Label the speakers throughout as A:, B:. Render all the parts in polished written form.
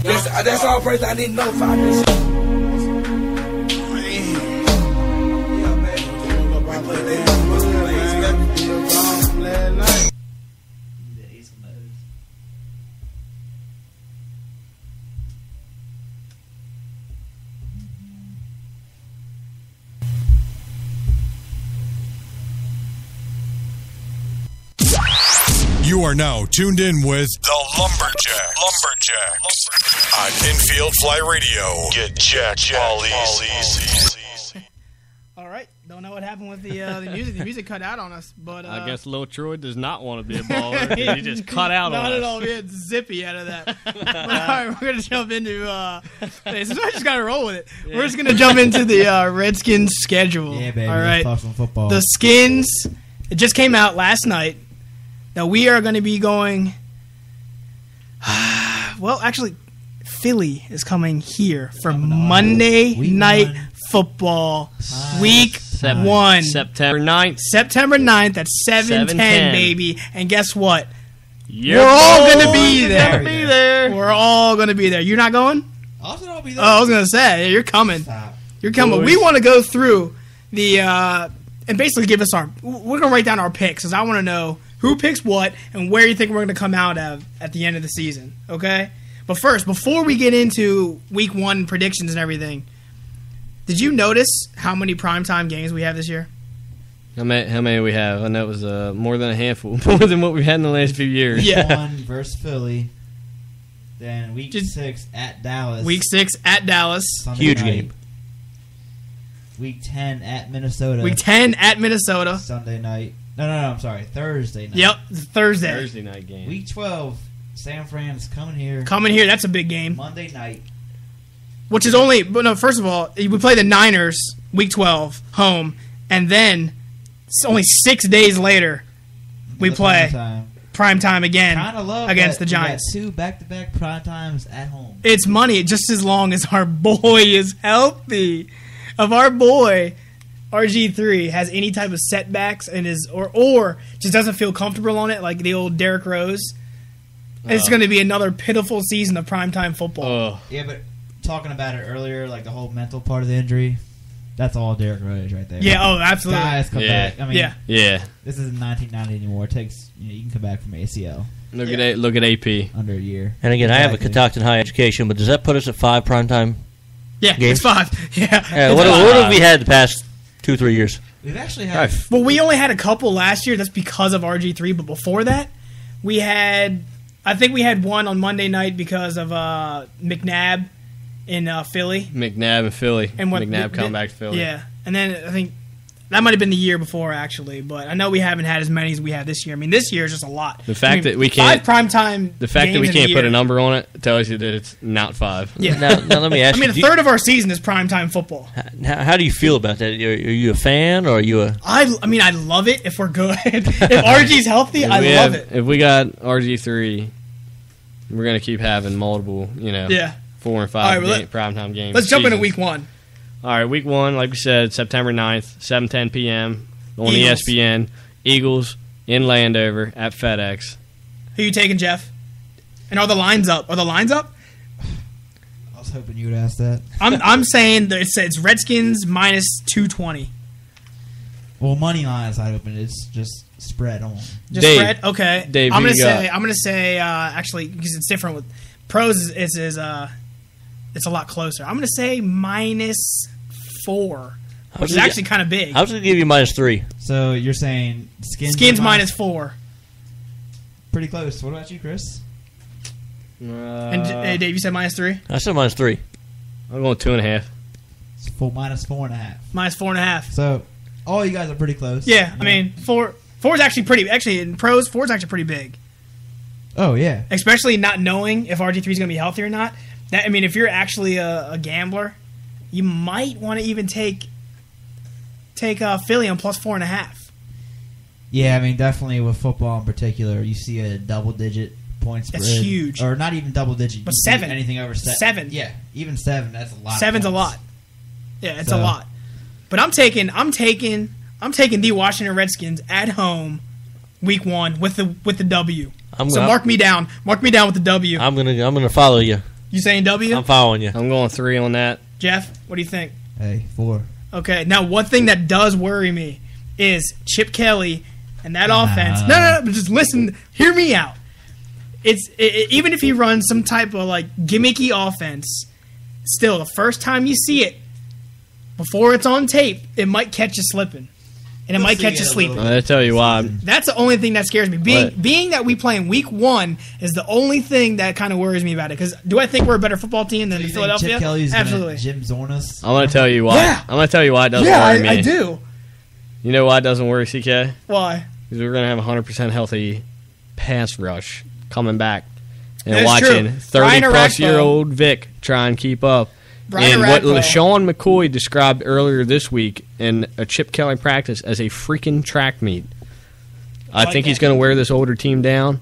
A: That's all person I need to know. 5 minutes.
B: You are now tuned in with the Lumberjacks on Infield Fly Radio. Get jacked all easy.
C: All right. Don't know what happened with the music. The music cut out on us, but
D: I guess Lil Troy does not want to be a baller. He just cut out on us.
C: Not at all. We had zippy out of that. But, all right, we're gonna jump into. So I just gotta roll with it. Yeah. We're just gonna jump into the Redskins schedule.
E: Yeah, baby.
C: All right.
E: Let's talk some football.
C: The Skins. It just came out last night. Now, we are going to be going... well, actually, Philly is coming here for Monday Night Football, Week 1.
D: September 9th.
C: September 9th at 7:10, baby. And guess what?
D: We're
C: all going to be there. We're all going to be there. You're not going?
E: I'll be there.
C: Oh, I was going to say, you're coming.
E: Stop.
C: You're coming. Boys. We want to go through the... and basically give us our... We're going to write down our picks, because I want to know... who picks what, and where you think we're going to come out of at the end of the season, okay? But first, before we get into Week 1 predictions and everything, did you notice how many primetime games we have this year?
D: How many we have? I know it was more than a handful, more than what we've had in the last few years.
C: Yeah.
E: 1 versus Philly, then Week 6 at Dallas.
C: Week 6 at Dallas.
E: Sunday
F: Huge
E: night.
F: game.
E: Week 10 at Minnesota.
C: Week 10 at Minnesota.
E: Sunday night. No, I'm sorry. Thursday night.
C: Yep, Thursday.
D: Thursday night game.
E: Week 12, San Fran's coming here.
C: Coming here, that's a big game.
E: Monday night.
C: Which is only, but no, first of all, we play the Niners Week 12 home, and then only 6 days later, we play primetime again against the Giants.
E: We got 2 back-to-back primetimes at home.
C: It's money just as long as our boy is healthy. If our boy... RG3 has any type of setbacks and or just doesn't feel comfortable on it, like the old Derrick Rose, it's going to be another pitiful season of primetime football.
E: Yeah, but talking about it earlier, like the whole mental part of the injury, that's all Derrick Rose right there.
C: Yeah, absolutely.
E: Guys come back. I mean,
D: yeah.
E: This isn't 1990 anymore. It takes you can come back from ACL.
D: Look at AP
E: under a year.
F: And again, I have a Catoctin high education, but does that put us at 5 primetime?
C: Yeah,
F: games?
C: It's 5. Yeah.
F: What have we had the past 2-3 years?
E: We've actually had...
C: Well, we only had a couple last year. That's because of RG3. But before that, we had... I think we had one on Monday night because of McNabb in Philly.
D: McNabb in Philly.
C: And
D: McNabb come back to Philly.
C: Yeah. And then I think... That might have been the year before, actually, but I know we haven't had as many as we have this year. I mean, this year is just a lot.
D: The fact that we can't
C: 5 primetime.
D: The fact that we can't put a number on it tells you that it's not 5.
C: Yeah.
F: Now let me ask you.
C: I mean, a third of our season is primetime football.
F: How do you feel about that? Are you a fan, or are you a?
C: I mean, I love it if we're good. If RG's healthy, I love it.
D: If we got RG3, we're gonna keep having multiple, 4 and 5 primetime games.
C: Let's jump into Week 1.
D: All right, Week 1, like we said, September 9th, 7:10 p.m. on ESPN. Eagles in Landover at FedEx.
C: Who you taking, Jeff? And are the lines up?
E: I was hoping you would ask that.
C: I'm saying that it's Redskins minus 220.
E: Well, money line is not open. It's just spread on.
C: Just Dave, spread? Okay.
D: Dave,
C: I'm gonna say actually because it's different with pros. It's a lot closer. I'm gonna say minus 4, which is actually kind of big.
F: I was gonna give you minus 3.
E: So you're saying
C: Skins minus 4.
E: Pretty close. What about you, Chris?
C: And Dave, you said minus 3.
F: I said minus 3.
D: I'm going 2.5.
E: It's minus 4.5.
C: Minus 4.5.
E: So all you guys are pretty close.
C: Yeah, I mean 4 is actually pretty. Actually, in pros, 4 is actually pretty big.
E: Oh yeah.
C: Especially not knowing if RG3 is gonna be healthy or not. I mean, if you're actually a gambler, you might want to even take Philly on plus 4.5.
E: Yeah, I mean, definitely with football in particular, you see a double-digit point spread.
C: That's huge.
E: Or not even double-digit.
C: But 7.
E: Anything over 7.
C: 7.
E: Yeah, even 7. That's a lot.
C: 7's a lot. Yeah, it's a lot. But I'm taking the Washington Redskins at home, Week 1 with the W. Mark me down. Mark me down with the W.
F: I'm gonna follow you.
C: You saying W?
F: I'm following you.
D: I'm going 3 on that.
C: Jeff, what do you think?
E: Hey, 4.
C: Okay, now one thing that does worry me is Chip Kelly and that offense. No, but just listen, hear me out. Even if he runs some type of like gimmicky offense, still the first time you see it, before it's on tape, it might catch you slipping, and it might catch you sleeping.
D: I'll tell you why.
C: That's the only thing that scares me. Being that we play in week 1 is the only thing that kind of worries me about it. Because do I think we're a better football team than Philadelphia?
E: Chip Kelly's
C: Absolutely.
E: Jim Zornas.
D: I'm going to tell you why.
C: Yeah.
D: I'm going to tell you why it doesn't worry me.
C: I do.
D: You know why it doesn't worry, CK?
C: Why?
D: Because we're going to have a 100% healthy pass rush coming back and
C: That's
D: watching
C: true.
D: 30-plus-year-old Vic try and keep up.
C: Brian
D: And what
C: Arakpo.
D: LaShawn McCoy described earlier this week in a Chip Kelly practice as a freaking track meet. I
C: like
D: think he's
C: that.
D: going to wear this older team down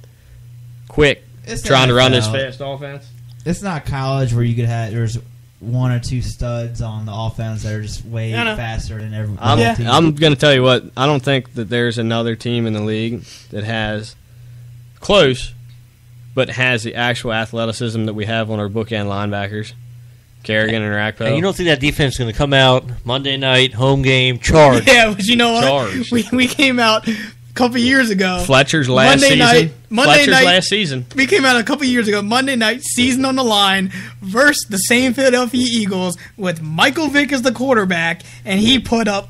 D: quick,
E: It's
D: trying to run this
E: NFL.
D: fast offense.
E: It's not college where you could have there's 1 or 2 studs on the offense that are just way
C: No.
E: faster than every
D: I'm,
E: other team.
D: I'm going to tell you what, I don't think that there's another team in the league that has close, but has the actual athleticism that we have on our bookend linebackers, Kerrigan and Arakpo.
F: And you don't think that defense is going to come out Monday night, home game, charge?
C: Yeah, but you know what?
D: Charged.
C: We came out a couple years ago.
D: Fletcher's last
C: Monday
D: season.
C: night- Monday
D: Fletcher's
C: night-
D: last season.
C: We came out a couple years ago, Monday night, season on the line, versus the same Philadelphia Eagles with Michael Vick as the quarterback, and he put up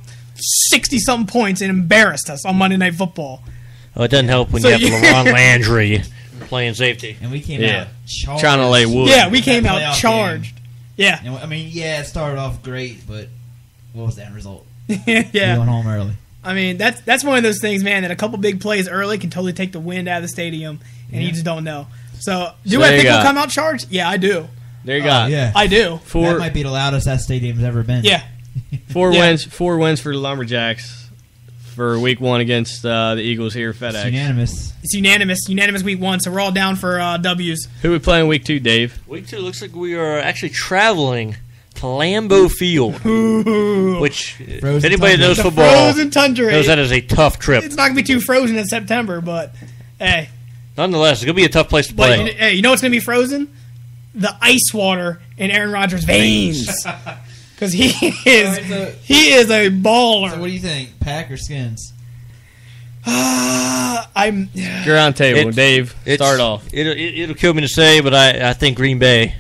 C: 60-something points and embarrassed us on Monday Night Football.
F: Oh, it doesn't help when
C: So
F: you have
C: you-
F: LeBron Landry playing safety.
E: and we came
D: Yeah.
E: out charged.
D: Trying to lay wood.
C: Yeah, we came
E: That
C: out
E: playoff
C: charged. Yeah,
E: And, I mean, yeah, it started off great, but what was the end result? We
C: yeah.
E: went home early.
C: I mean, that's one of those things, man, that a couple big plays early can totally take the wind out of the stadium, and you just don't know. So, do
D: So
C: I
D: there you
C: think we'll
D: go.
C: come out charged? Yeah, I do.
D: There you go.
E: Yeah.
C: I do.
E: That
D: Four,
E: might be the loudest that stadium's ever been.
C: Yeah.
D: four
C: Yeah.
D: wins for the Lumberjacks for week 1 against the Eagles here at
E: It's
D: FedEx.
E: unanimous.
C: It's unanimous week 1, so we're all down for W's.
D: Who we playing week 2, Dave?
F: Week 2 looks like we are actually traveling to Lambeau Field, which, if
E: Frozen
F: anybody
E: tundra.
F: knows
C: The
F: football,
C: frozen tundra.
F: knows that is a tough trip.
C: It's not going to be too frozen in September, but hey.
F: Nonetheless, it's going to be a tough place to
C: But
F: play.
C: hey, you know what's going to be frozen? The ice water in Aaron Rodgers' veins. Because he is a baller.
E: So what do you think? Pack or Skins?
C: I'm
D: You're on table. Dave, start off.
F: It'll kill me to say, but I think Green Bay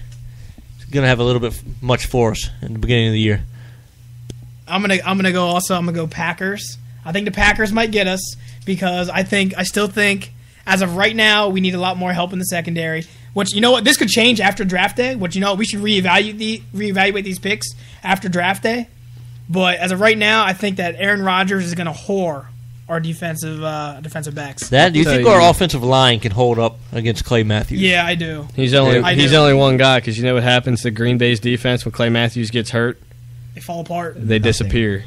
F: is going to have a little bit much for us in the beginning of the year.
C: I'm gonna go Packers. I think the Packers might get us because I still think as of right now we need a lot more help in the secondary. Which, you know what, this could change after draft day. Which, you know, we should reevaluate these picks after draft day. But as of right now, I think that Aaron Rodgers is gonna whore our defensive backs.
F: Do you
D: So
F: think
D: you-
F: our offensive line can hold up against Clay Matthews?
C: Yeah, I do.
D: He's only
C: I
D: he's
C: do.
D: only one guy because you know what happens to Green Bay's defense when Clay Matthews gets hurt?
C: They fall apart.
D: They disappear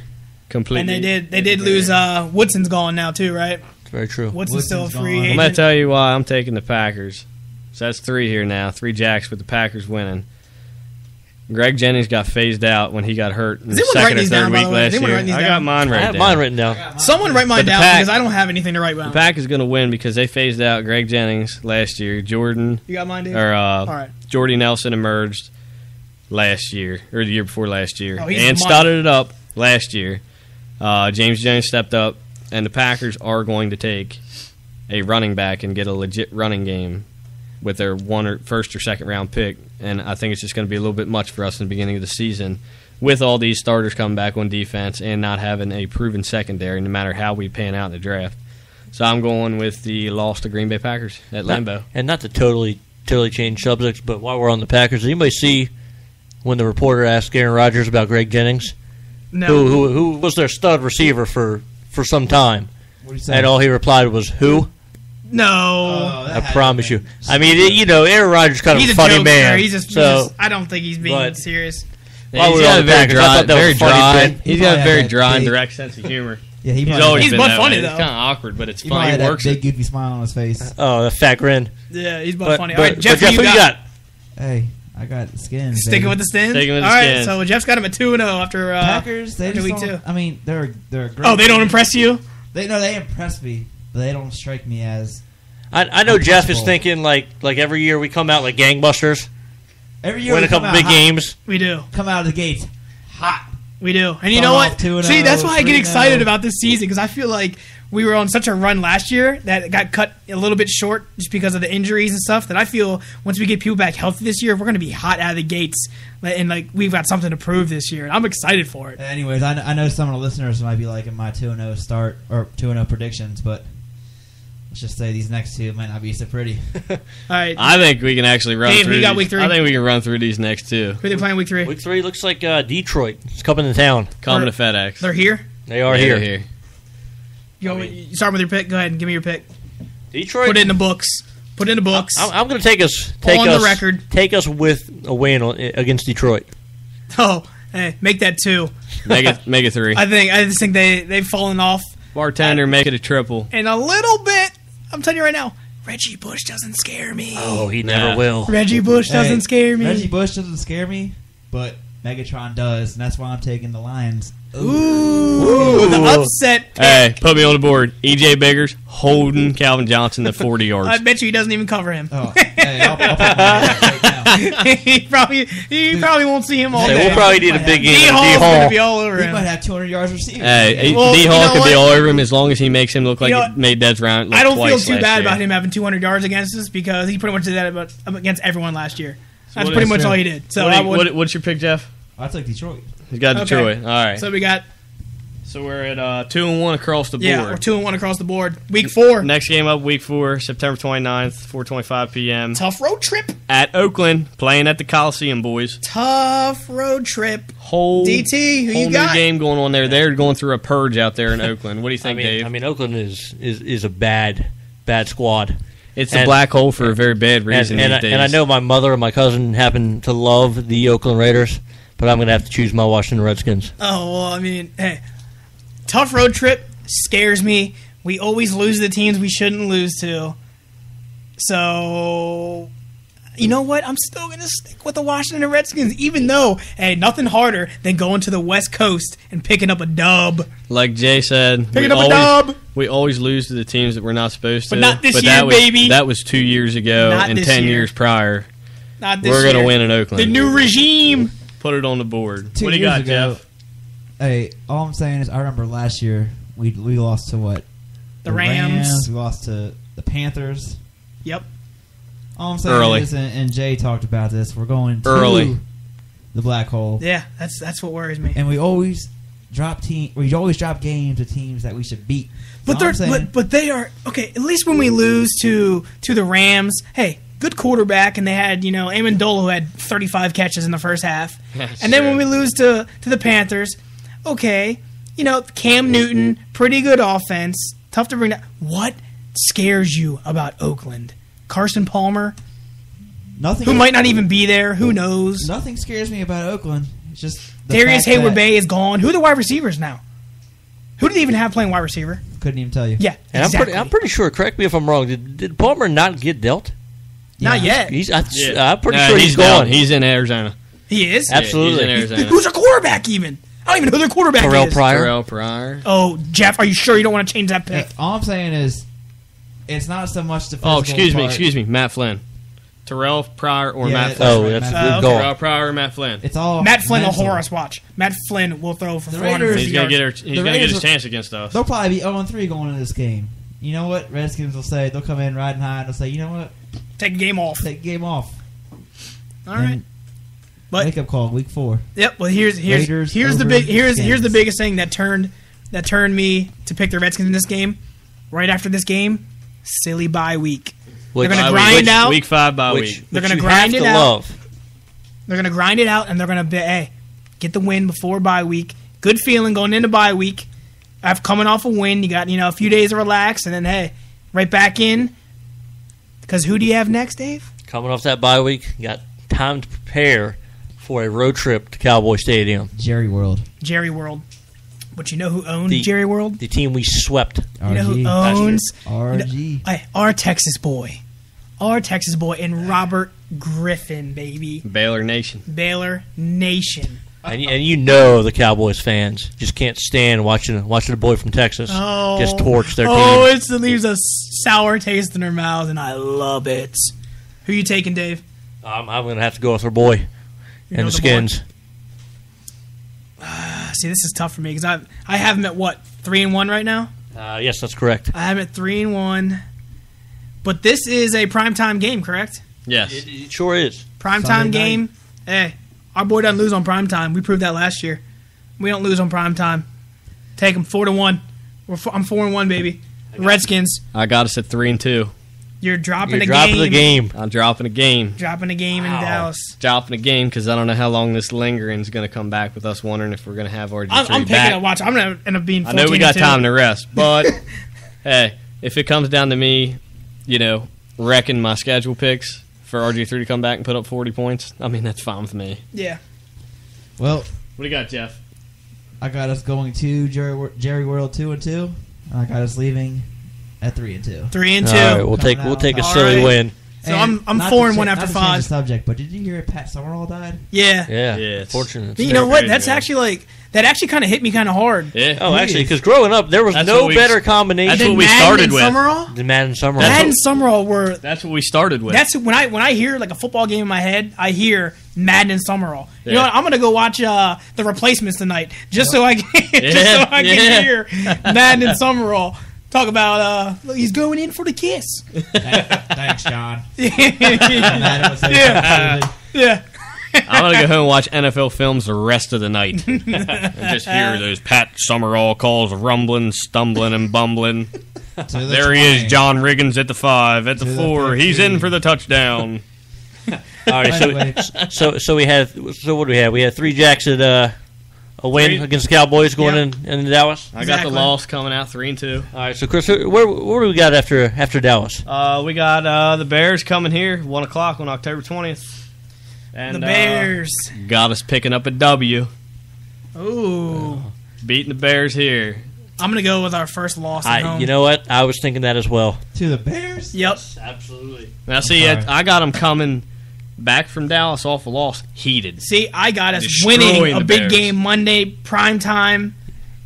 D: completely.
C: And they did lose. Woodson's gone now too, right?
F: It's very true.
C: Woodson's still a
E: Woodson's
C: free
E: gone.
C: agent.
D: I'm going to tell you why I'm taking the Packers. So that's 3 here now. 3 Jacks with the Packers winning. Greg Jennings got phased out when he got hurt in
C: Is
D: the
C: anyone writing
D: second or
C: these
D: third
C: down, by
D: week
C: the way? Is
D: last
C: anyone
D: year.
C: writing these
D: I
C: down?
D: got mine
F: I
D: right
F: have
D: down.
F: mine written down.
C: Someone write mine
D: But the
C: down
D: Pack-
C: because I don't have anything to write down.
D: The Pack is going to win because they phased out Greg Jennings last year. Jordan
C: You got mine, dude?
D: or
C: All right.
D: Jordy Nelson emerged last year or the year before last year
C: Oh, he's
D: and
C: a
D: started it up last year. James Jones stepped up, and the Packers are going to take a running back and get a legit running game with their first or second round pick. And I think it's just going to be a little bit much for us in the beginning of the season with all these starters coming back on defense and not having a proven secondary no matter how we pan out in the draft. So I'm going with the loss to Green Bay Packers at Lambeau.
F: And not to totally change subjects, but while we're on the Packers, did anybody see when the reporter asked Aaron Rodgers about Greg Jennings,
C: No.
F: who was their stud receiver for some time?
E: What do you say?
F: And all he replied was, "Who?"
C: No.
F: I promise you. I mean, Aaron Rodgers kind of
C: He's
F: a
C: a
F: funny
C: jokester.
F: man.
C: He's just, I don't think he's being
F: but-
C: serious.
F: While
D: He's
F: we're
D: got
F: on
D: a
F: the
D: very
F: Packers, I
D: dry,
F: thought that was
D: very
F: a funny
D: dry.
F: bit.
D: He's
E: He
D: got a
E: probably
D: very
E: had
D: dry and
E: big-
D: direct sense of humor.
E: Yeah, he
D: He's
E: probably
D: always
C: He's
D: been
C: butt
D: that
C: funny,
D: way.
C: though.
D: It's kind of awkward, but it's
E: he probably
D: funny.
E: had
D: He
E: that
D: works
E: big
D: it.
E: goofy smile on his face.
F: Oh, the fat grin.
C: Yeah, he's butt
F: But,
C: funny.
F: but,
C: All right, Jeff,
F: Jeff,
C: who you got?
E: Hey, I got Skins.
C: Sticking
E: baby.
C: with the Skins?
D: Sticking with the
C: All right,
D: Skins.
C: so Jeff's got him at 2-0 after
E: Packers. They
C: after
E: just
C: week
E: don't,
C: 2.
E: I mean, they're a great.
C: Oh, they don't
E: team.
C: impress you?
E: They impress me, but they don't strike me as.
F: I know Jeff is
E: Impossible.
F: thinking like every year we come out like gangbusters.
E: Every year
F: Win
E: we
F: a couple
E: come out
F: big
E: hot.
F: games.
C: We do.
E: Come out of the gates hot.
C: We do. And you
E: Come
C: know
E: off
C: what?
E: 2-0,
C: See, that's why I get
E: 3-0.
C: excited about this season because I feel like we were on such a run last year that it got cut a little bit short just because of the injuries and stuff that I feel once we get people back healthy this year, we're going to be hot out of the gates. And, like, we've got something to prove this year. And I'm excited for it.
E: Anyways, I know some of the listeners might be liking my 2-0 start or 2-0 predictions, but let's just say these next two might not be so pretty.
C: All right.
D: I think we can actually run
C: Dave,
D: through.
C: who got
D: these-
C: week 3?
D: I think we can run through these next two.
C: Who are they playing week 3?
F: Week 3 looks like Detroit. It's coming to town.
D: Coming to FedEx.
C: They're here?
F: They are
D: Yeah,
F: here.
D: they're
C: You start with your pick. Go ahead and give me your pick.
F: Detroit.
C: Put it in the books. Put it in the books.
F: I'm going to take us.
C: On the record.
F: Take us with a win against Detroit.
C: Oh, hey, make that 2.
D: Make it 3.
C: I just think they've fallen off.
D: Bartender, make it a triple.
C: And a little bit, I'm telling you right now, Reggie Bush doesn't scare me.
F: Oh, he never will.
C: Reggie Bush doesn't scare me.
E: Reggie Bush doesn't scare me, but Megatron does, and that's why I'm taking the Lions.
C: Ooh, the upset pick.
D: Hey, put me on the board. E.J. Biggers holding Calvin Johnson to 40 yards.
C: I bet you he doesn't even cover him.
E: Oh, hey, I'll put my hand up right now.
C: he probably won't see him all
F: Hey,
C: day.
F: we'll probably need a big game.
C: D
F: of
C: Hall's
F: D-Hall.
C: gonna be all over
E: He
C: him.
E: might have 200 yards receiving.
D: Hey,
C: Well,
D: D
C: you
D: Hall
C: know
D: can be
C: what?
D: all over him as long as he makes him look like
C: You know
D: it
C: what?
D: made Des Bryant look
C: I don't feel
D: twice
C: too
D: last
C: bad
D: year.
C: about him having 200 yards against us because he pretty much did that against everyone last year. That's
D: what
C: pretty
D: is
C: much
E: true.
C: all he did. So
D: What's your pick, Jeff?
E: I took Detroit.
D: He's got
C: Okay.
D: Detroit. All right.
C: So we got
D: So we're at 2-1 across the board.
C: we're 2-1 across the board. Week 4,
D: Next game up, week 4, September 29th, 4:25 p.m.
C: tough road trip.
D: at Oakland, playing at the Coliseum, boys.
C: Tough road trip.
D: Whole
C: DT, who
D: whole
C: you
D: new
C: got?
D: game going on there. They're going through a purge out there in Oakland. What do you think, Dave?
F: I mean, Oakland is a bad squad.
D: It's a
F: and-
D: black hole for a very bad reason
F: And
D: these days.
F: I know my mother and my cousin happen to love the Oakland Raiders, but I'm going to have to choose my Washington Redskins.
C: Oh, well, I mean, hey, tough road trip scares me. We always lose the teams we shouldn't lose to. So, you know what? I'm still going to stick with the Washington Redskins, even though, hey, nothing harder than going to the West Coast and picking up a dub.
D: Like Jay said,
C: Picking up a dub.
D: we always lose to the teams that we're not supposed to.
C: But not this
D: that
C: year,
D: was,
C: baby.
D: That was 2 years ago
C: Not
D: and
C: this
D: 10
C: year.
D: years prior.
C: Not this
D: We're going
C: year.
D: to win in Oakland.
C: The new regime.
D: Put it on the board.
E: 2
D: What do you
E: years
D: got,
E: ago,
D: Jeff?
E: Hey, all I'm saying is I remember last year we lost to what?
C: The Rams.
E: We lost to the Panthers.
C: Yep.
E: All I'm saying
D: Early.
E: is, and Jay talked about this, we're going to
D: Early.
E: the black hole.
C: Yeah, that's what worries me.
E: And we always drop games to teams that we should beat.
C: But
E: All
C: they're
E: I'm saying-
C: but they are okay. At least when we lose to the Rams, hey, good quarterback, and they had Amendola who had 35 catches in the first half,
D: That's
C: and then
D: true.
C: when we lose to the Panthers, okay, Cam Newton, pretty good offense, tough to bring down. What scares you about Oakland? Carson Palmer,
E: nothing
C: who might not even be there. Who knows?
E: Nothing scares me about Oakland. It's just the
C: Darius
E: fact
C: Hayward
E: that-
C: Bay is gone. Who are the wide receivers now? Who do they even have playing wide receiver?
E: Couldn't even tell you.
C: Yeah,
F: And
C: exactly.
F: I'm pretty sure. Correct me if I'm wrong. Did Palmer not get dealt?
C: Not
E: Yeah.
C: yet.
F: I'm pretty
D: Nah,
F: sure he's
D: down.
F: gone.
D: He's in Arizona.
C: He is.
F: Absolutely.
D: Yeah, he's in Arizona.
C: Who's a quarterback even? I don't even know who their quarterback
F: Terrell
C: is.
F: Pryor.
D: Terrell Pryor.
C: Oh, Jeff, are you sure you don't want to change that pick?
E: All I'm saying is, it's not so much the physical
D: Oh, excuse
E: part.
D: me, Matt Flynn. Terrell Pryor or
E: Yeah,
D: Matt
E: that's
D: Flynn?
F: Oh,
E: right,
F: that's
E: Matt
F: a
E: Flynn.
F: good goal.
D: Terrell Pryor or Matt Flynn?
E: It's all
C: Matt Flynn will
E: mental.
C: horror us. Watch. Matt Flynn will throw for
E: The
C: 450
E: Raiders-
D: He's gonna
C: yards.
D: get his
E: Raiders
D: chance against us.
E: They'll probably be 0-3 going into this game. You know what? Redskins will say they'll come in riding high and they'll say, you know what?
C: Take a game off.
E: Take the game off.
C: All right.
E: And
C: But
E: wake up call week 4.
C: yep. Well, here's
E: Raiders
C: the
E: over
C: big here's
E: Skins.
C: the biggest thing that turned me to pick the Redskins in this game. Right after this game, silly bye week.
F: Which,
C: They're gonna
D: Bye
C: grind
D: week,
C: out.
D: Week 5 by
F: which,
D: week.
C: They're
F: which
C: gonna
F: you
C: grind
F: have
C: it
F: to
C: out.
F: love.
C: They're gonna grind it out, and they're gonna be get the win before bye week. Good feeling going into bye week. After coming off a win, you got a few days to relax, and then right back in. Because who do you have next, Dave?
F: Coming off that bye week, you got time to prepare for a road trip to Cowboy Stadium.
E: Jerry World.
C: Jerry World. But you know who owns
F: The-
C: Jerry World?
F: The team we swept.
C: You know who
E: RG.
C: owns
E: RG.
C: our Texas boy, and Robert Griffin, baby,
D: Baylor Nation.
C: Baylor Nation.
F: And you know the Cowboys fans just can't stand watching a boy from Texas just torch their team.
C: It leaves a sour taste in their mouths, and I love it. Who you taking, Dave?
F: I'm going to have to go with our boy and the Skins.
C: See, this is tough for me because I have them at what 3-1 right now.
F: Yes, that's correct.
C: I have them at 3-1, but this is a primetime game, correct?
D: Yes.
F: It sure is.
C: Primetime game. Hey, our boy doesn't lose on primetime. We proved that last year. We don't lose on primetime. Take them 4-1. I'm 4-1, baby. Redskins.
D: I got us at 3-2.
C: You're dropping
F: the game.
D: I'm dropping a game.
C: Dropping a game in Dallas.
D: Dropping a game because I don't know how long this lingering is going to come back with us wondering if we're going to have RG3
C: I'm picking
D: back.
C: a watch. I'm going to end up being 14-2.
D: I know we got time to rest, but hey, if it comes down to me, wrecking my schedule picks for RG3 to come back and put up 40 points, I mean, that's fine with me.
C: Yeah.
E: Well,
D: what do you got, Jeff?
E: I got us going to Jerry World 2-2. I got us leaving at 3-2.
C: 3-2.
F: All right, we'll take a silly win.
C: So I'm 4-1 after
E: not to
C: 5.
E: change the subject, but did you hear Pat Summerall died?
C: Yeah.
F: Yeah. Fortunate.
C: You know what? That's actually that actually kind of hit me kind of hard.
D: Yeah.
F: Oh, actually, because growing up, there was
D: That's
F: no
D: what we-
F: better combination
D: That's what we
C: Madden
D: started
C: and
D: with.
C: Summerall?
F: than Madden Summerall.
C: Madden and Summerall were.
D: That's what we started with.
C: That's when I hear like a football game in my head. I hear Madden and Summerall. You know
D: Yeah.
C: what? I'm gonna go watch The Replacements tonight just so I can can hear Madden and Summerall talk about he's going in for the kiss.
E: Thanks, John.
C: Yeah.
D: I'm going to go home and watch NFL films the rest of the night. And just hear those Pat Summerall calls rumbling, stumbling, and bumbling. There he is, John Riggins at the 5, at the 4. He's in for the touchdown.
F: All right, so we had. So what do we have? We had 3 Jacks at a win against the Cowboys going in Dallas.
D: I got the loss coming out 3-2.
F: All right, so Chris, where do we got after Dallas?
D: We got the Bears coming here 1 o'clock on October 20th. And,
C: The Bears.
D: Got us picking up a W.
C: Ooh.
D: Beating the Bears here.
C: I'm gonna go with our first loss at home.
F: You know what? I was thinking that as well.
E: To the Bears?
C: Yep.
F: Absolutely.
D: Now, see, I got them coming back from Dallas off a loss, heated.
C: See, I got us
D: Destroying
C: winning a
D: the
C: big
D: Bears.
C: game Monday prime time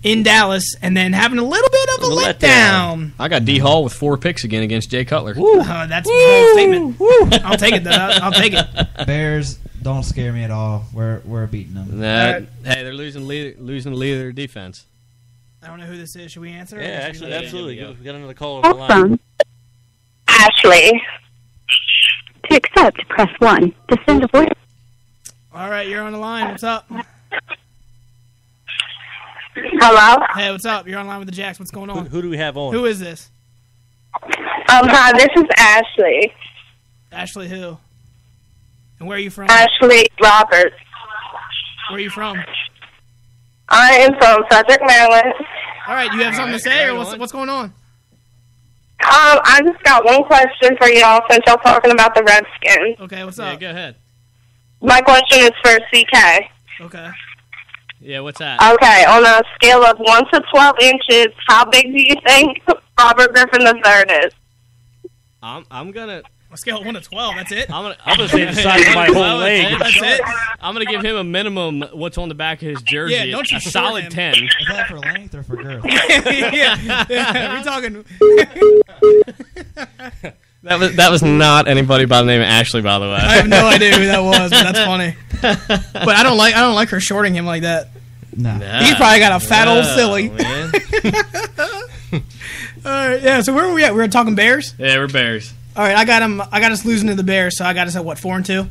C: in Dallas, and then having a little bit of a letdown.
D: I got D Hall with 4 picks again against Jay Cutler.
C: That's a bold statement. I'll take it, though. I'll take it.
E: Bears don't scare me at all. We're beating them.
D: Hey, they're losing the leader of their defense.
C: I don't know who this is. Should we answer?
F: Yeah,
C: Or should
F: actually,
C: we-
F: absolutely. We got another call over the line.
G: Ashley. To accept, press 1. To send a voice.
C: All right, you're on the line. What's up?
G: Hello?
C: Hey, what's up? You're on the line with the Jacks. What's going on?
F: Who do we have on?
C: Who is this?
G: Hi, this is Ashley.
C: Ashley who? And where are you from?
G: Ashley Roberts.
C: Where are you from?
G: I am from Frederick, Maryland.
C: All right, you have something to say, or what's going on?
G: I just got one question for y'all since y'all talking about the Redskins.
C: Okay, what's
D: Yeah,
C: up?
D: go ahead.
G: My question is for CK.
C: Okay.
D: Yeah, what's that?
G: Okay, on a scale of 1 to 12 inches, how big do you think Robert Griffin III is?
D: I'm gonna.
C: A scale of 1 to 12. That's it.
F: I'm gonna say the size of my whole leg.
C: That's it.
D: I'm gonna give him a minimum. What's on the back of his jersey?
C: Yeah, don't you
D: a
C: short
D: solid
C: him.
D: 10.
E: Is that for length or for girth?
C: yeah, we're talking.
D: That was not anybody by the name of Ashley, by the way.
C: I have no idea who that was, but that's funny. But I don't like her shorting him like that.
E: No.
C: He's probably got a fat old silly.
D: Man.
C: All right, yeah. So where were we at? We were talking Bears.
D: Yeah, we're Bears.
C: All right, I got us losing to the Bears, so I got us at what 4-2.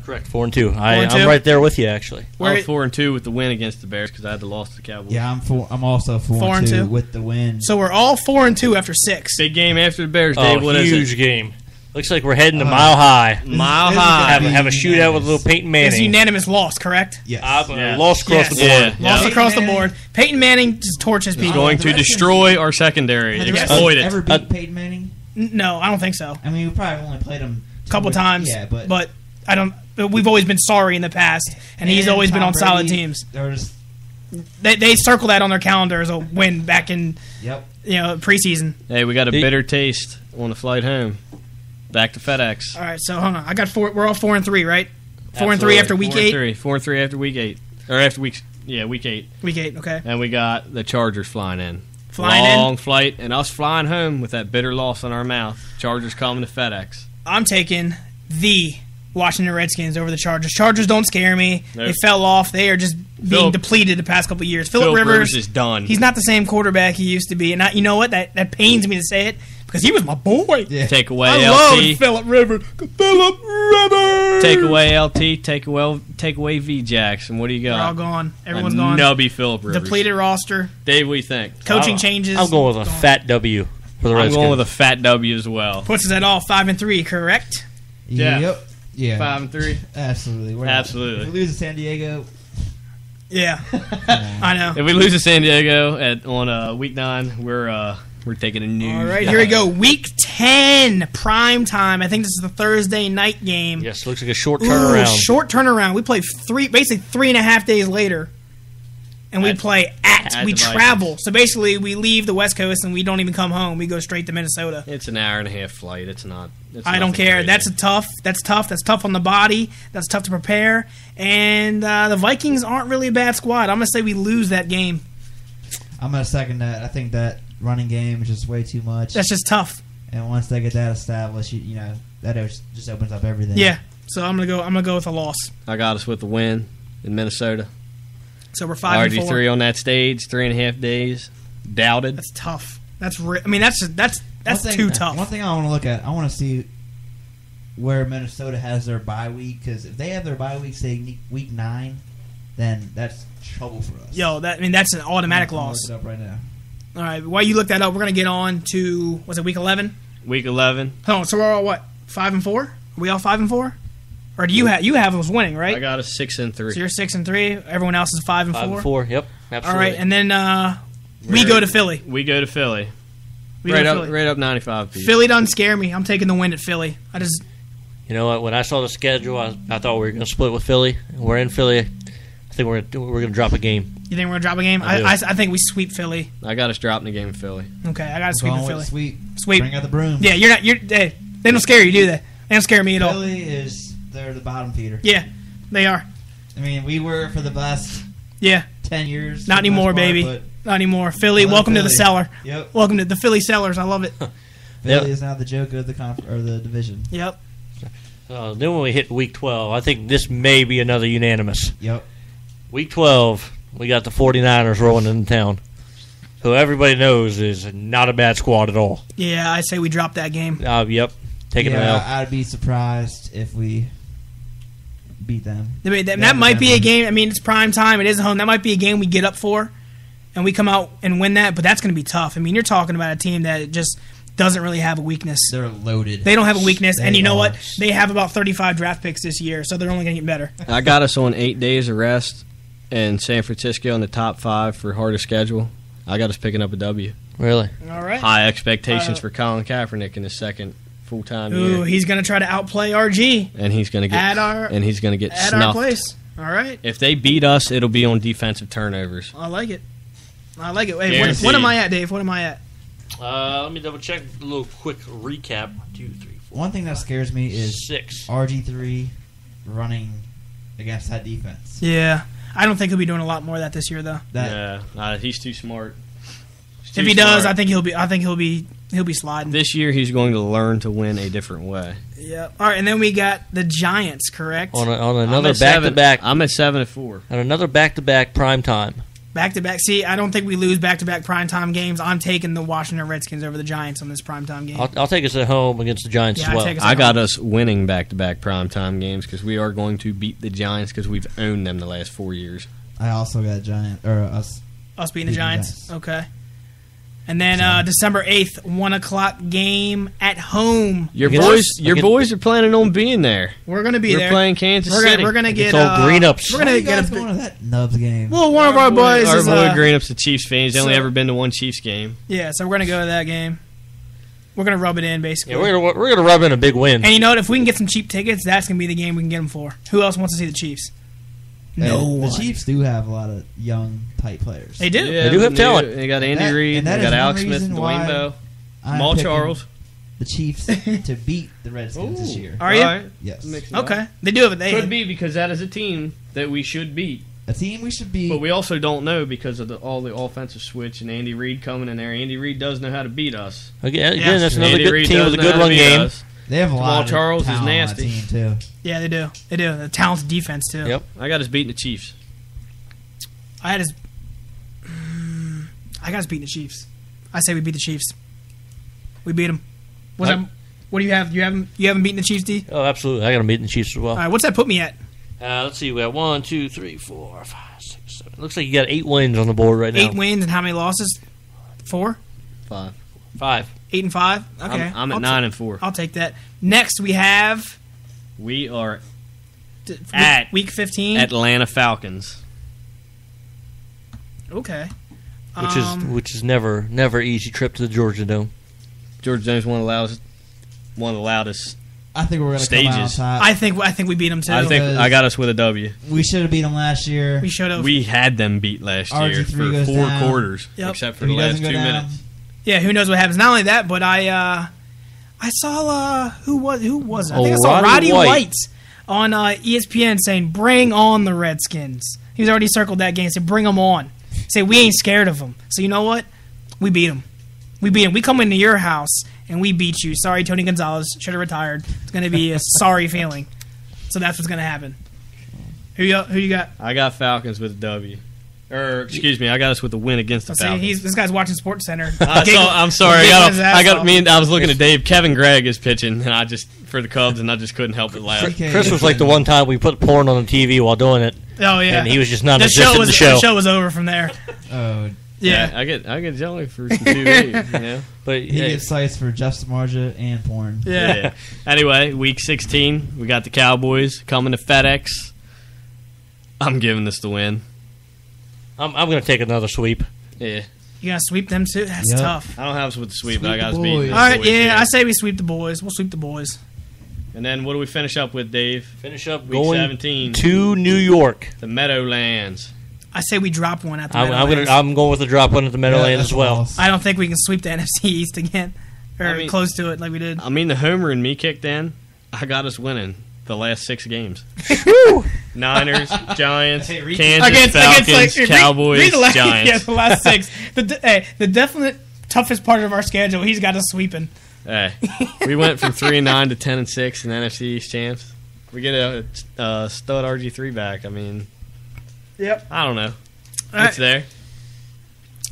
F: Correct, 4-2.
C: 4-2?
F: I'm right there with you, actually.
C: Where-
D: I was 4-2 with the win against the Bears because I had the loss to the Cowboys.
E: Yeah, I'm also
C: 4-2
E: with the win.
C: So we're all 4-2 after 6.
D: Big game after the Bears, Dave. What is
F: Huge
D: it?
F: game. Looks like we're heading to Mile High.
D: Mile
E: This is
D: high.
E: gonna
F: Have a shootout with little Peyton
C: It's a
F: Manning.
C: unanimous loss, correct?
E: Yes.
D: Yeah.
F: Lost across the board.
D: Yeah.
C: Lost
D: Yeah.
C: across the board. Peyton Manning just torches people.
D: Going to destroy our secondary.
E: Have the
D: Exploit
E: Redskins ever
D: it.
E: beat Peyton Manning?
C: No, I don't think so.
E: I mean, we probably only played him
C: A couple times.
E: Yeah,
C: but I don't. We've always been sorry in the past, and he's always been
E: Tom
C: on solid
E: Brady,
C: teams.
E: There was,
C: They circle that on their calendar as a win back in
E: yep.
C: preseason.
D: Hey, we got a bitter taste on the flight home. Back to FedEx.
C: All right, so hold on. I got 4. We're all 4-3, right? 4-3
D: Absolutely.
C: after week 8.
D: 4-3 after week 8. Or after week 8.
C: Week 8, okay.
D: And we got the Chargers flying in.
C: Flying in?
D: Long flight, and us flying home with that bitter loss in our mouth. Chargers coming to FedEx.
C: I'm taking the Washington Redskins over the Chargers. Chargers don't scare me.
D: Nope.
C: They fell off. They are just being depleted the past couple of years. Phillip Rivers
D: is done.
C: He's not the same quarterback he used to be. And you know what? That pains me to say it because he was my boy.
E: Yeah.
D: Take away
C: I
D: LT.
C: love Phillip Rivers. Phillip Rivers.
D: Take away LT. Take away V Jackson. What do you got?
C: They're all gone. Everyone's gone.
D: Nubby Phillip Rivers.
C: Depleted roster.
D: Dave, what do you think?
C: Coaching changes.
F: I'm going with a fat W for the
D: I'm
F: Redskins.
D: going with a fat W as well.
C: Puts us at all 5-3, correct?
D: Yeah.
E: Yep. Yeah.
D: 5-3.
E: Absolutely.
D: Absolutely.
E: If we lose to San Diego,
C: Yeah. I know.
D: If we lose to San Diego on week 9, we're taking a new.
C: All right, here we go. Week 10, prime time. I think this is the Thursday night game.
F: Yes, looks like a short
C: Ooh,
F: turnaround.
C: short turnaround. We play basically 3.5 days later, and we play we
D: the
C: travel.
D: Vikings.
C: So basically, we leave the West Coast and we don't even come home. We go straight to Minnesota.
D: It's an hour and a half flight. It's not.
C: I don't care.
D: Crazy.
C: That's tough. That's tough on the body. That's tough to prepare. And the Vikings aren't really a bad squad. I'm gonna say we lose that game.
E: I'm going to second that. I think that running game is just way too much.
C: That's just tough.
E: And once they get that established, you know, that just opens up everything.
C: Yeah. So I'm gonna go with a loss.
D: I got us with the win in Minnesota.
C: So we're 5-4.
D: RG3 on that stage, 3.5 days. Doubted.
C: That's tough. That's too tough.
E: One thing I want to look at, I want to see where Minnesota has their bye week, because if they have their bye week, say week 9, then that's trouble for us.
C: Yo, that's an automatic
E: I'm gonna
C: loss.
E: Look it up right now.
C: All right, while you look that up, we're gonna get on to week 11?
D: Week 11.
C: Oh, so we're all what 5-4? Are we all 5-4? Or do you have us winning, right?
D: I got us 6-3.
C: So you're 6-3. Everyone else is 5-4.
F: 5-4. Yep, absolutely.
C: All right, and then we go to Philly.
D: We go to Philly.
C: We go to Philly.
D: Right up 95 feet.
C: Philly doesn't scare me. I'm taking the win at Philly.
F: You know what? When I saw the schedule, I thought we were going to split with Philly. We're in Philly. I think we're going to drop a game.
C: You think we're gonna drop a game? I think we sweep Philly.
D: I got us dropping the game in Philly.
C: Okay, I got to sweep in Philly.
E: Sweep. Bring out the broom.
C: Yeah, they don't scare you, do they? They don't scare me at all.
E: Philly they're the bottom feeder.
C: Yeah, they are.
E: I mean, we were for the last 10 years.
C: Not anymore, baby. Not anymore. Philly, welcome to the cellar.
E: Yep.
C: Welcome to the Philly Cellars. I love it.
E: Philly is now the joke of the division.
C: Yep.
F: Then when we hit week 12, I think this may be another unanimous.
E: Yep.
F: Week 12, we got the 49ers rolling into town, who everybody knows is not a bad squad at all.
C: Yeah, I say we drop that game.
F: Yep. Taking them out.
E: I'd be surprised if we beat them.
C: That might be a game. I mean, it's prime time. It is at home. That might be a game we get up for, and we come out and win that. But that's going to be tough. I mean, you're talking about a team that just doesn't really have a weakness.
E: They're loaded.
C: They don't have a weakness, and you know what? They have about 35 draft picks this year, so they're only going to get better.
D: I got us on 8 days of rest, and San Francisco in the top 5 for hardest schedule. I got us picking up a W.
F: Really?
C: All right.
D: High expectations for Colin Kaepernick in his second full-time year.
C: Ooh, he's going to try to outplay RG.
D: And he's going to get
C: at our place. All right.
D: If they beat us, it'll be on defensive turnovers.
C: I like it. Hey, what am I at, Dave? What am I at?
F: Let me double check a little quick recap. 1, 2, 3, 4.
E: One thing that scares me is
F: 6.
E: RG3 running against that defense.
C: Yeah, I don't think he'll be doing a lot more of that this year, though.
D: He's too smart.
C: If he does, I think he'll be sliding.
D: This year, he's going to learn to win a different way.
C: Yeah. All right, and then we got the Giants, correct?
F: On another back-to-back.
D: I'm at 7-4.
F: On another back-to-back prime time.
C: Back-to-back. See, I don't think we lose back-to-back primetime games. I'm taking the Washington Redskins over the Giants on this primetime game.
F: I'll take us at home against the Giants as well.
D: I got us winning back-to-back primetime games because we are going to beat the Giants because we've owned them the last 4 years.
E: I also got us
C: beating the Giants. Okay. And then December 8th, 1 o'clock game at home.
D: Your boys are planning on being there.
C: We're going to be there.
D: We're playing Kansas City.
C: We're going to get
F: Green-ups.
C: We're going to get
E: going to that Nubs game.
C: Well, one of our boys
D: our
C: is
D: boy Green-up's the Chiefs fan. He's only ever been to one Chiefs game.
C: Yeah, so we're going to go to that game. We're going to rub it in, basically.
F: Yeah, we're going to rub in a big win.
C: And you know what? If we can get some cheap tickets, that's going to be the game we can get them for. Who else wants to see the Chiefs? No one.
E: The Chiefs do have a lot of young, tight players.
C: They do.
D: Yeah,
F: they do have talent.
D: They got Andy Reid. They got Alex Smith, Dwayne Bowe, Jamal Charles.
E: The Chiefs to beat the Redskins this year.
C: Are you?
D: Right.
E: Yes.
C: Okay. They do have it.
D: Could be because that is a team that we should beat.
E: A team we should beat.
D: But we also don't know because of all the offensive switch and Andy Reid coming in there. Andy Reid does know how to beat us.
F: Again, that's another
D: Andy
F: good
D: Reid
F: team
D: does
F: with a
D: know
F: good
D: how to
F: run
D: beat
F: game.
D: us.
E: They have a lot of
D: Charles is
E: talent
D: nasty.
E: on that team, too.
C: Yeah, they do. They do. The talented defense too.
F: Yep.
D: I got us beating the Chiefs.
C: I got us beating the Chiefs. I say we beat the Chiefs. We beat them. What do you have? You haven't beaten the Chiefs, D?
F: Oh, absolutely. I got them beating the Chiefs as well.
C: All right, what's that put me at?
F: Let's see. We have 1, 2, 3, 4, 5, 6, 7. Looks like you got 8 wins on the board right now.
C: 8 wins and how many losses? 4?
D: 5.
C: 8 and 5. Okay,
D: I'm at 9 and 4.
C: I'll take that. Next, we have
D: We are
C: at week 15.
D: Atlanta Falcons.
C: Okay.
F: Which is never easy trip to the Georgia Dome.
D: Georgia Jones one of the loudest.
E: I think we're going to come out on
D: Stages.
E: top.
C: I think we beat them too.
D: I think I got us with a W.
E: We should have beat them last year.
C: we should have.
D: We had them beat last year
E: RG3
D: for
E: goes
D: 4
E: down.
D: quarters,
C: Yep.
D: except for
E: If
D: the
E: he
D: last
E: doesn't
D: 2
E: go down,
D: minutes.
C: Yeah, who knows what happens? Not only that, but I saw who was it? I think I saw
F: Roddy
C: Roddy
F: White.
C: White on ESPN saying, "Bring on the Redskins." He's already circled that game. Said, "Bring them on." Say, "We ain't scared of them." So you know what? We beat them. We beat them. We come into your house and we beat you. Sorry, Tony Gonzalez should have retired. It's going to be a sorry feeling. So that's what's going to happen. Who you got?
D: I got Falcons with a W. Or excuse me, I got us with a win against the
C: See,
D: Falcons.
C: this guy's watching Sports Center.
D: I'm sorry.
C: Giggling his ass off.
D: I was looking at Dave. Kevin Gregg is pitching, and I just for the Cubs, and I just couldn't help but laugh.
F: Chris was like the one time we put porn on the TV while doing it.
C: Oh yeah,
F: And he was just not
C: the
F: existent in the show.
C: The show was over from there.
E: Oh,
C: Yeah.
D: I get jelly for some TV, you know.
F: But
E: he gets sites for Justin Marja and porn.
C: Yeah.
D: Anyway, week 16, we got the Cowboys coming to FedEx. I'm giving this the win.
F: I'm going to take another sweep.
D: Yeah,
C: You gotta sweep them too. That's
E: Yep.
C: tough.
D: I don't have us with the sweep,
E: Sweep
D: but I got us
E: the
D: beating.
E: boys.
D: the
C: All right,
D: boys,
C: yeah, I say we sweep the boys. We'll sweep the boys.
D: And then what do we finish up with, Dave?
F: Finish up
D: Week
F: going
D: 17.
F: to New York.
D: The Meadowlands.
C: I say we drop one at the
F: I'm
C: Meadowlands.
F: going with the drop one at the Meadowlands
E: that's
F: as well.
E: false.
C: I don't think we can sweep the NFC East again, or
D: I mean-
C: close to it like we did.
D: I mean, the homer and me kicked in. I got us winning the last 6 games. Niners, Giants,
E: Hey, read-
D: Kansas, Falcons, Cowboys,
C: read the last,
D: Giants.
C: Yeah, the last 6. The definite toughest part of our schedule. He's got us sweeping.
D: Hey, we went from 3-9 to 10-6 in NFC East champs. We get a stud RG3 back. I mean,
C: Yep.
D: I don't know.
C: All
D: It's
C: right.
D: there.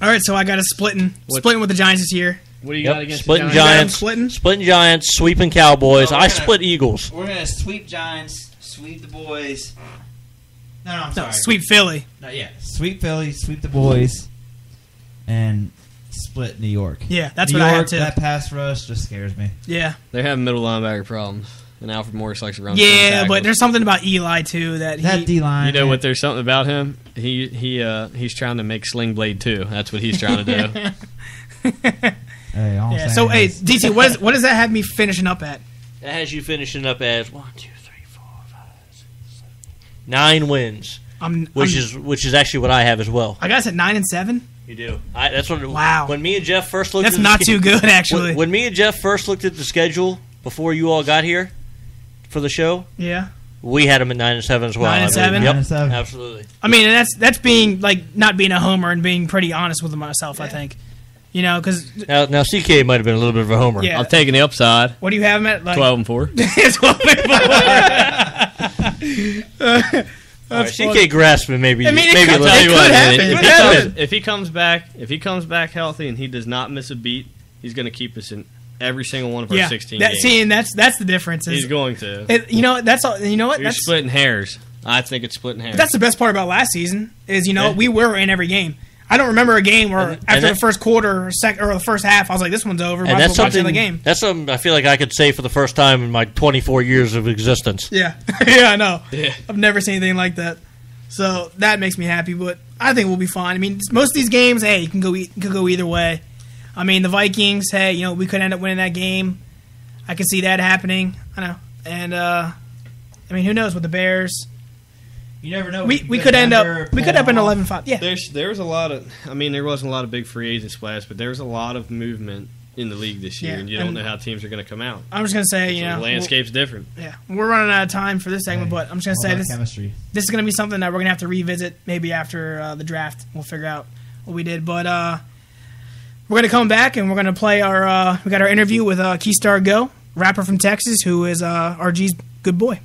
C: All right, so I got us splitting
D: What-
C: with the Giants this year.
D: What do you got
F: Yep,
D: against
F: splitting
D: the
F: Giants,
C: Splitting?
F: splitting Giants, sweeping Cowboys.
E: Oh,
F: I
E: we're
F: split Eagles.
E: We're gonna sweep Giants, sweep the boys. No, I'm
C: No,
E: sorry.
C: sweep Philly.
E: No, yeah, sweep Philly, sweep the boys, and split New York.
C: Yeah, that's
E: New
C: what I have
E: York,
C: too.
E: That pass rush just scares me.
C: Yeah.
D: They're having middle linebacker problems, and Alfred Morris likes to run.
C: Yeah,
D: tackles.
C: but there's something about Eli too that
E: That
C: he.
E: D line.
D: You know what? There's something about him. He's trying to make Sling Blade 2. That's what he's trying to do.
E: Hey, all I'm
C: Yeah.
E: saying
C: So, hey,
E: is-
C: DC, what does that have me finishing up at?
F: That has you finishing up as 1, 2, 3, 4, 5, 6, 7, 9 wins, which is actually what I have as well.
C: I got us at 9 and 7.
F: You do. That's what.
C: Wow.
F: When me and Jeff first looked,
C: That's
F: at the
C: not
F: sch-
C: too good, actually.
F: When me and Jeff first looked at the schedule before you all got here for the show,
C: Yeah.
F: we had them at 9 and 7 as well.
C: 9 and
F: I believe.
C: 7?
F: Yep,
E: 9 and 7.
F: absolutely.
C: I mean, and that's being like not being a homer and being pretty honest with myself. I think, you know, because
F: Now CK might have been a little bit of a homer.
C: Yeah.
D: I'm taking the upside.
C: what do you have him at? Like
D: 12-4.
C: 12
F: All right, CK Graspman maybe.
C: I mean, it
F: maybe
C: could-
F: a
D: I'll
F: little-
D: tell you
C: could
D: what,
C: happen.
D: man,
C: It could happen.
D: if he comes back healthy and he does not miss a beat, he's going to keep us in every single one of our
C: yeah.
D: 16
C: That,
D: games.
C: see, and that's the difference. Is,
D: He's going to.
C: you know, that's all. You know what?
D: You're
C: That's
D: splitting hairs. I think it's splitting hairs.
C: that's the best part about last season is
D: Yeah.
C: we were in every game. I don't remember a game where after
F: that-
C: the first quarter or the first half, I was like, this one's over.
F: And
C: Might as
F: that's
C: well watch
F: something.
C: the game.
F: That's something I feel like I could say for the first time in my 24 years of existence.
C: Yeah, yeah, I know.
D: Yeah.
C: I've never seen anything like that. So that makes me happy, but I think we'll be fine. I mean, most of these games, hey, you can go either way. I mean, the Vikings, hey, you know, we could end up winning that game. I can see that happening. I know, and I mean, who knows with the Bears?
E: You never know.
C: We could end up in 11-5. Yeah,
D: There's a lot of. I mean, there wasn't a lot of big free agent splash, but there's a lot of movement in the league this year,
C: Yeah,
D: and you don't
C: and-
D: know how teams are going to come out.
C: I'm just gonna say, you
D: So
C: know,
D: the landscape's different.
C: yeah, we're running out of time for this segment, but I'm just gonna say this.
E: chemistry.
C: This is going to be something that we're going to have to revisit maybe after the draft. We'll figure out what we did. But we're going to come back and we're going to play our we got our interview with Keystar Go rapper from Texas who is RG's good boy.